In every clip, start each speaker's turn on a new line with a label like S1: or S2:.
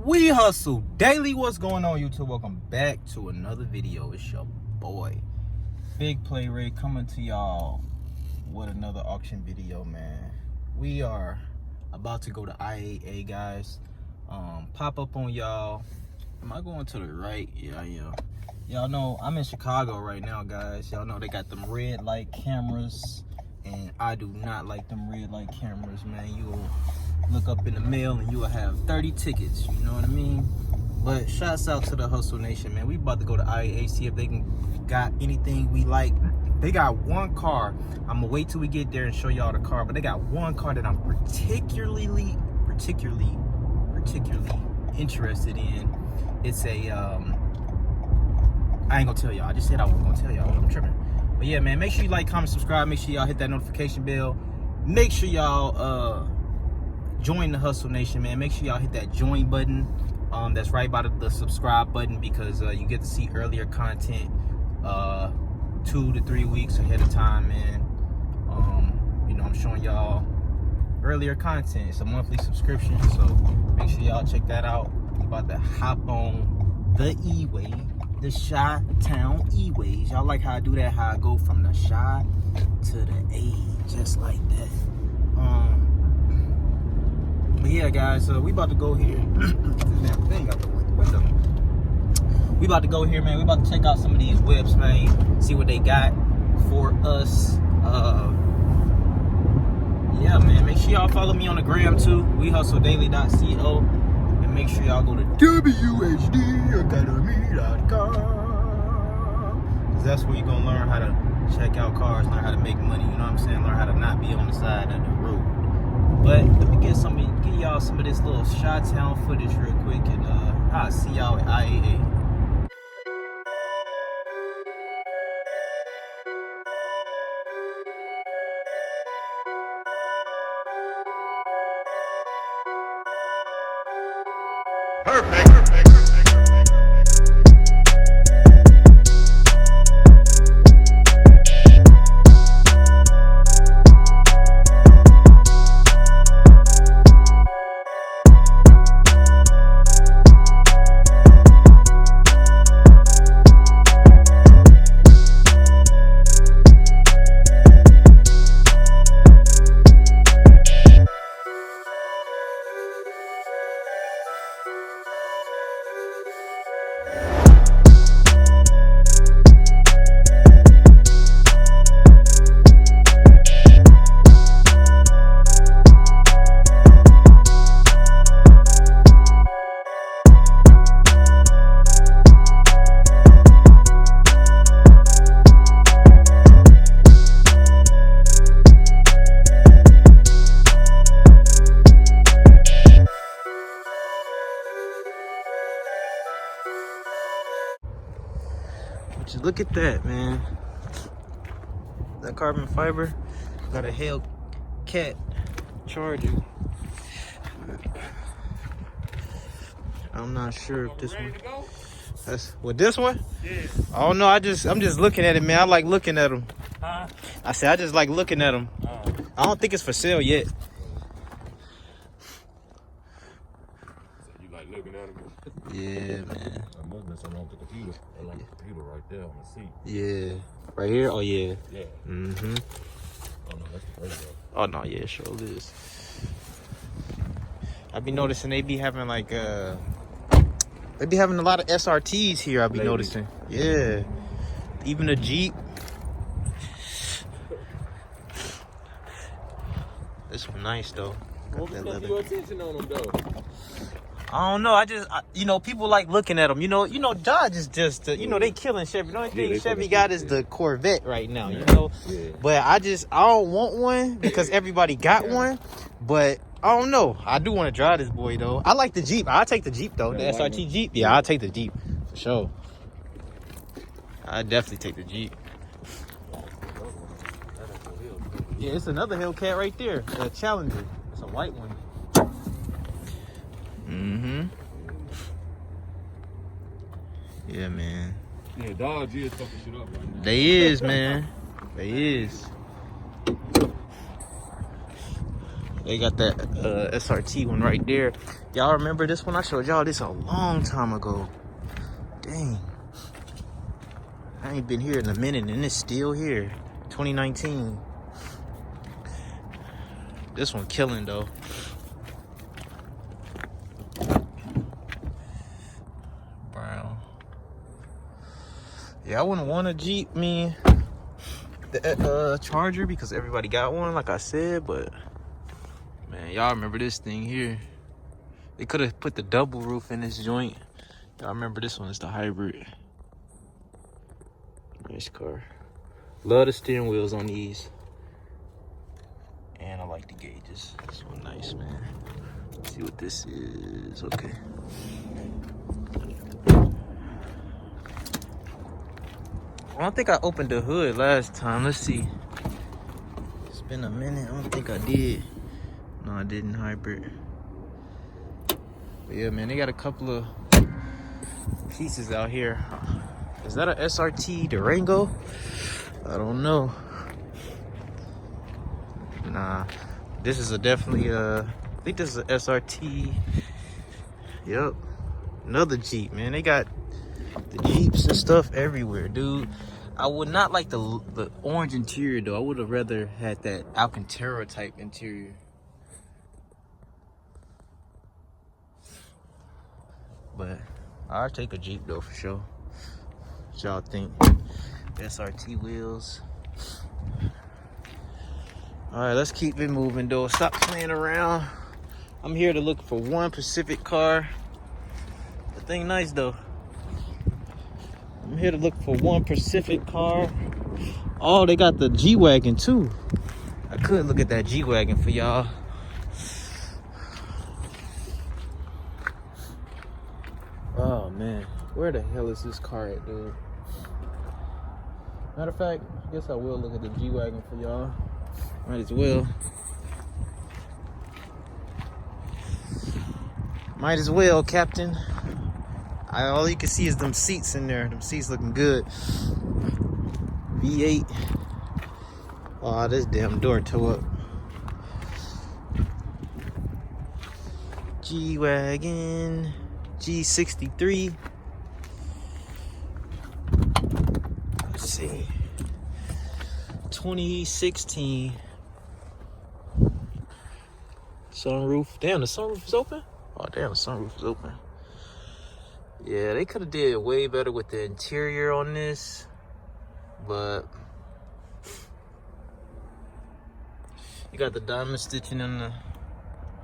S1: We Hustle Daily. What's going on, YouTube? Welcome back to another video. It's your boy Big Play Ray coming to y'all with another auction video, man. We are about to go to IAA, guys. Pop up on y'all. Am I going to the right? Yeah, I am. Y'all know I'm in Chicago right now, guys. Y'all know they got them red light cameras, and I do not like them red light cameras, man. You'll look up in the mail and you will have 30 tickets, you know what I mean? But shouts out to the Hustle Nation, man. We about to go to IAA, see if they got anything we like. They got one car. I'm gonna wait till we get there and show y'all the car, but they got one car that I'm particularly interested in. It's a I ain't gonna tell y'all. I just said I wasn't gonna tell y'all. I'm tripping. But yeah, man, make sure you like, comment, subscribe. Make sure y'all hit that notification bell. Make sure y'all join the Hustle Nation, man. Make sure y'all hit that join button. That's right by the subscribe button, because you get to see earlier content 2 to 3 weeks ahead of time, man. You know, I'm showing y'all earlier content. It's a monthly subscription, so make sure y'all check that out. I'm about to hop on the E-Way, the Chi-Town E-Ways. Y'all like how I do that, how I go from the Chi to the A, just like that. But yeah, guys, we about to go here. Damn thing out the window. We about to go here, man. We about to check out some of these whips, man. See what they got for us. Yeah, man. Make sure y'all follow me on the gram too. wehustledaily.co. And make sure y'all go to wehustledaily.com, because that's where you're gonna learn how to check out cars, learn how to make money. You know what I'm saying? Learn how to not be on the side of the road. But let me give y'all some of this little Chi-Town footage real quick, and I'll see y'all at IAA.
S2: Perfect.
S1: Just look at that, man. That carbon fiber got a HELLCAT charger. I'm not sure if this one. That's what this one?
S2: Yeah.
S1: Oh no, I'm just looking at it, man. I like looking at them.
S2: Huh?
S1: I said I just like looking at them. I don't think it's for sale yet.
S2: So you like looking at them?
S1: Yeah, man.
S2: I must have been something wrong with the computer. I like the computer right there on the seat.
S1: Yeah. Right here? Oh yeah.
S2: Yeah.
S1: Mm-hmm.
S2: Oh no, that's the first one.
S1: Oh no, yeah, sure it is. I be noticing they be having like they be having a lot of SRTs here. I be noticing. Yeah. Even a Jeep. This one nice though.
S2: What was your attention on them though?
S1: I don't know. You know, people like looking at them. You know, Dodge is just, you know, they killing Chevy. The only thing Chevy got is the Corvette right now, you know.
S2: Yeah.
S1: But I don't want one because everybody got one. But I don't know. I do want to drive this boy though. I like the Jeep. I'll take the Jeep though. The SRT Jeep. Yeah, I'll take the Jeep for sure. I definitely take the Jeep. Yeah, it's another Hellcat right there. A Challenger. It's a white one. Mm-hmm. Yeah, man.
S2: Yeah, Dodge is fucking shit up right now.
S1: They is, man. They is. They got that SRT one right there. Y'all remember this one? I showed y'all this a long time ago. Dang. I ain't been here in a minute and it's still here. 2019. This one killing though. Brown. Yeah, I wouldn't want a Jeep, the Charger, because everybody got one, like I said, but man, y'all remember this thing here. They could have put the double roof in this joint. Y'all remember this one is the hybrid. Nice car. Love the steering wheels on these. And I like the gauges. This one nice, man. Let's see what this is. Okay. I don't think I opened the hood last time. Let's see. It's been a minute. I don't think I did. No, I didn't. Hybrid. But yeah, man, they got a couple of pieces out here. Is that a SRT Durango? I don't know. Nah, this is definitely I think this is a SRT. Yep, another Jeep, man. They got the Jeeps and stuff everywhere, dude. I would not like the orange interior though. I would have rather had that Alcantara type interior. But I'll take a Jeep though for sure. What y'all think? SRT wheels. All right, let's keep it moving though. Stop playing around. I'm here to look for one Pacific car. The thing nice though. I'm here to look for one Pacific car. Oh, they got the G-Wagon too. I could look at that G-Wagon for y'all. Oh man, where the hell is this car at, dude? Matter of fact, I guess I will look at the G-Wagon for y'all. Might as well. Might as well, Captain. All you can see is them seats in there. Them seats looking good. V8. Oh, this damn door tore up. G-Wagon. G63. Let's see. 2016. Sunroof. Damn, the sunroof is open? Oh, damn, the sunroof is open. Yeah, they could have did way better with the interior on this. But you got the diamond stitching in the...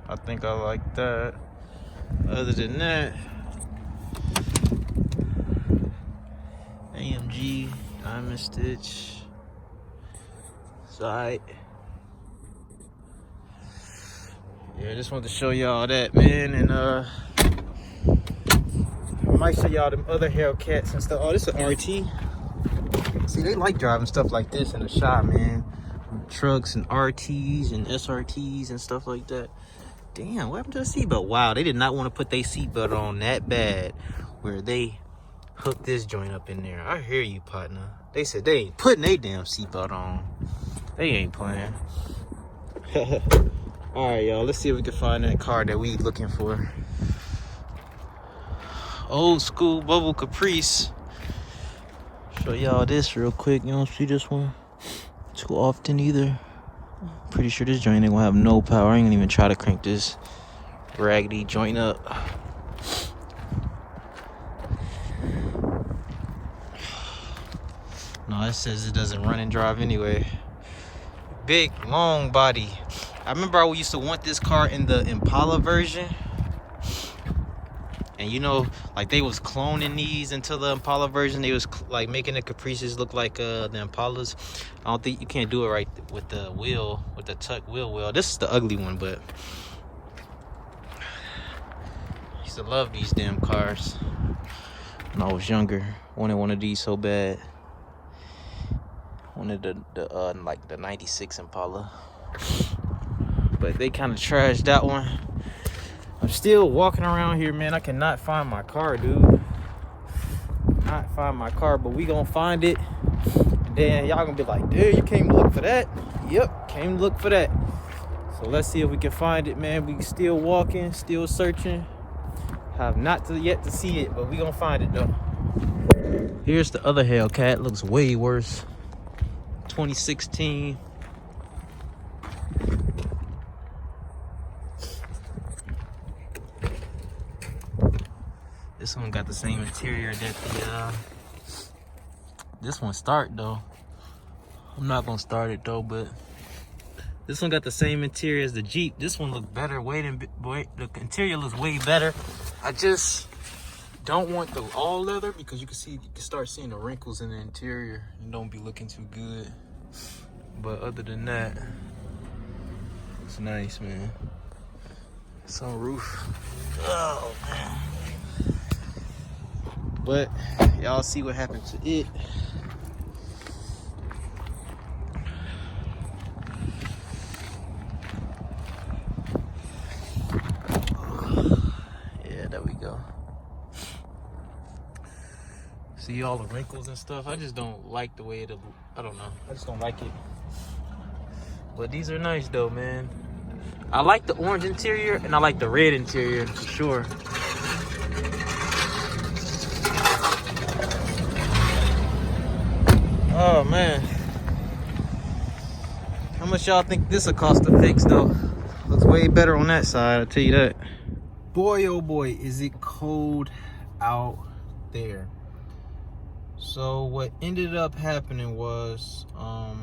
S1: I think I like that. Other than that, AMG, diamond stitch, side. Yeah, just wanted to show y'all that, man, and I might show y'all them other Hellcats and stuff. Oh, this is an RT. See, they like driving stuff like this in the shop, man. Trucks and RTs and SRTs and stuff like that. Damn, what happened to the seatbelt? Wow, they did not want to put their seatbelt on that bad where they hooked this joint up in there. I hear you, partner. They said they ain't putting their damn seatbelt on. They ain't playing. All right, y'all, let's see if we can find that car that we looking for. Old school bubble Caprice. Show y'all this real quick. You don't see this one too often either. Pretty sure this joint ain't gonna have no power. I ain't gonna even try to crank this raggedy joint up. No, it says it doesn't run and drive anyway. Big, long body. I remember I used to want this car in the Impala version. And you know, like they was cloning these into the Impala version. They was like making the Caprices look like the Impalas. I don't think you can't do it right with the wheel, with the tuck wheel well. This is the ugly one, but I used to love these damn cars when I was younger. Wanted one of these so bad. Wanted the like the 96 Impala. But they kind of trashed that one. I'm still walking around here, man. I cannot find my car, dude. Not find my car, but we gonna find it. And then y'all gonna be like, dude, you came to look for that? Yep, came to look for that. So let's see if we can find it, man. We still walking, still searching. Have not yet to see it, but we gonna find it though. Here's the other Hellcat. Looks way worse. 2016. This one got the same interior that the this one start though. I'm not gonna start it though, but this one got the same interior as the Jeep. This one look better. The interior looks way better. I just don't want the all leather because you can start seeing the wrinkles in the interior and don't be looking too good. But other than that, it's nice, man. Sunroof. Oh man. But y'all see what happened to it. Yeah, there we go. See all the wrinkles and stuff. I just don't like the way it, I don't know. I just don't like it. But these are nice though, man. I like the orange interior and I like the red interior for sure. Oh man. How much y'all think this will cost to fix though? Looks way better on that side, I'll tell you that. Boy, oh boy, is it cold out there. So what ended up happening was, I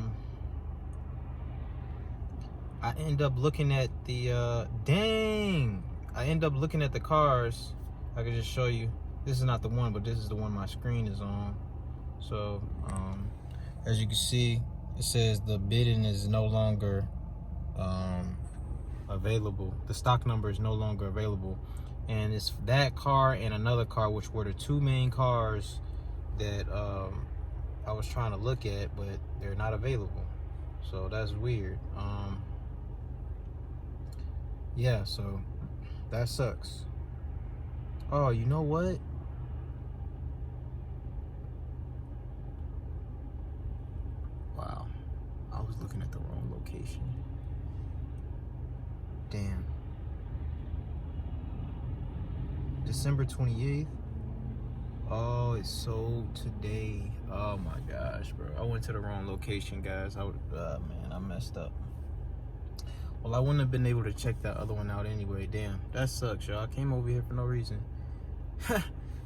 S1: end up looking at the, I end up looking at the cars. I can just show you. This is not the one, but this is the one my screen is on. So, as you can see, it says the bidding is no longer available. The stock number is no longer available. And it's that car and another car, which were the two main cars that I was trying to look at, but they're not available. So that's weird. Yeah, so that sucks. Oh, you know what? Wow, I was looking at the wrong location. Damn. December 28th. Oh, it's sold today. Oh my gosh, bro. I went to the wrong location, guys. Man, I messed up. Well, I wouldn't have been able to check that other one out anyway. Damn, that sucks, y'all. I came over here for no reason.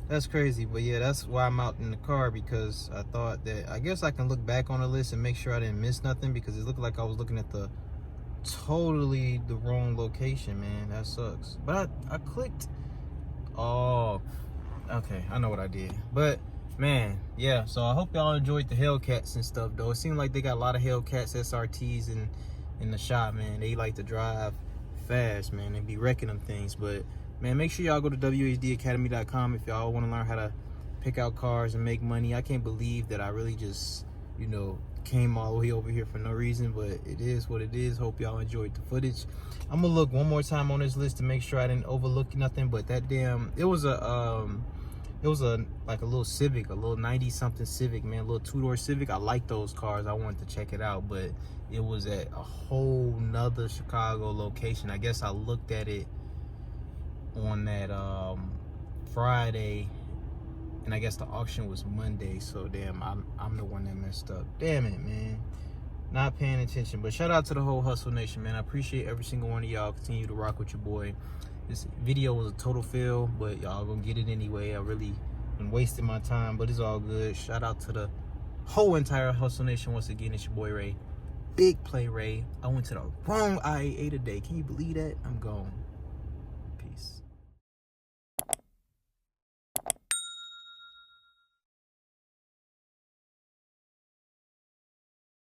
S1: That's crazy. But yeah, that's why I'm out in the car, because I thought that, I guess I can look back on the list and make sure I didn't miss nothing, because it looked like I was looking at the totally the wrong location, man. That sucks. But I clicked. Oh, okay. I know what I did. But man, yeah. So I hope y'all enjoyed the Hellcats and stuff, though. It seemed like they got a lot of Hellcats, SRTs, in the shop, man. They like to drive fast, man. They be wrecking them things. But man, make sure y'all go to wehustledaily.com if y'all want to learn how to pick out cars and make money. I can't believe that I really just, you know, came all the way over here for no reason, but it is what it is. Hope y'all enjoyed the footage. I'm gonna look one more time on this list to make sure I didn't overlook nothing. But that damn, it was a like a little Civic, a little 90 something Civic, man, a little two-door Civic. I like those cars. I wanted to check it out, but it was at a whole nother Chicago location. I guess I looked at it on that Friday, and I guess the auction was Monday. So damn, I'm the one that messed up. Damn it, man. Not paying attention. But shout out to the whole Hustle Nation, man. I appreciate every single one of y'all. Continue to rock with your boy. This video was a total fail, but y'all gonna get it anyway. I really been wasting my time, but it's all good. Shout out to the whole entire Hustle Nation once again. It's your boy Ray. Big Play Ray. I went to the wrong IA today. Can you believe that? I'm gone.